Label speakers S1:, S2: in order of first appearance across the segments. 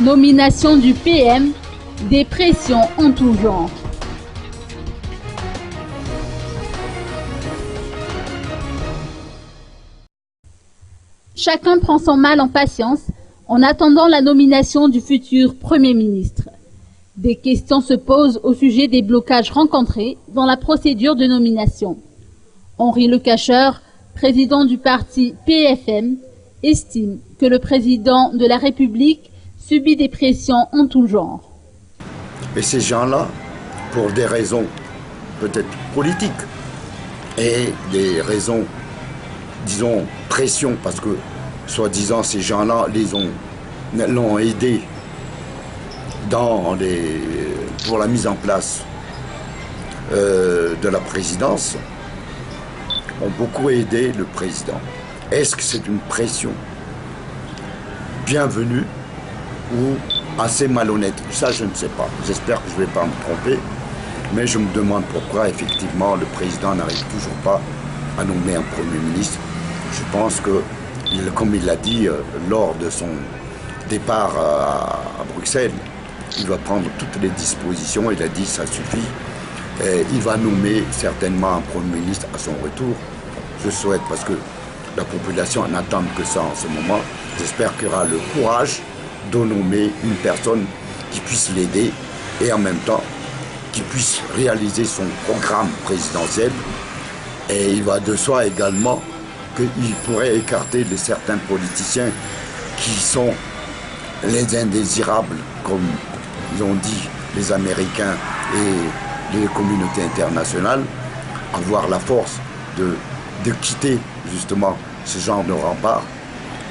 S1: Nomination du PM, des pressions en tout genre. Chacun prend son mal en patience en attendant la nomination du futur Premier ministre. Des questions se posent au sujet des blocages rencontrés dans la procédure de nomination. Henri Lecacheur, président du parti PFM, estime que le président de la République subit des pressions en tout genre.
S2: Et ces gens-là, pour des raisons peut-être politiques et des raisons, disons, pression, parce que, soi-disant, ces gens-là l'ont aidé pour la mise en place de la présidence, ont beaucoup aidé le président. Est-ce que c'est une pression bienvenue ou assez malhonnête? Ça, je ne sais pas. J'espère que je ne vais pas me tromper, mais je me demande pourquoi, effectivement, le président n'arrive toujours pas à nommer un Premier ministre. Je pense que, comme il l'a dit lors de son départ à Bruxelles, il va prendre toutes les dispositions. Il a dit ça suffit. Et il va nommer certainement un Premier ministre à son retour. Je souhaite, parce que la population n'attend que ça en ce moment. J'espère qu'il y aura le courage de nommer une personne qui puisse l'aider et en même temps qui puisse réaliser son programme présidentiel. Et il va de soi également qu'il pourrait écarter certains politiciens qui sont les indésirables, comme ils ont dit les Américains et les communautés internationales, avoir la force de quitter justement ce genre de rempart.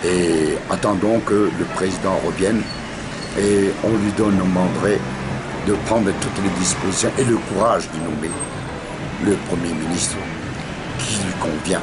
S2: Et attendons que le président revienne et on lui demanderait de prendre toutes les dispositions et le courage de nommer le Premier ministre qui lui convient.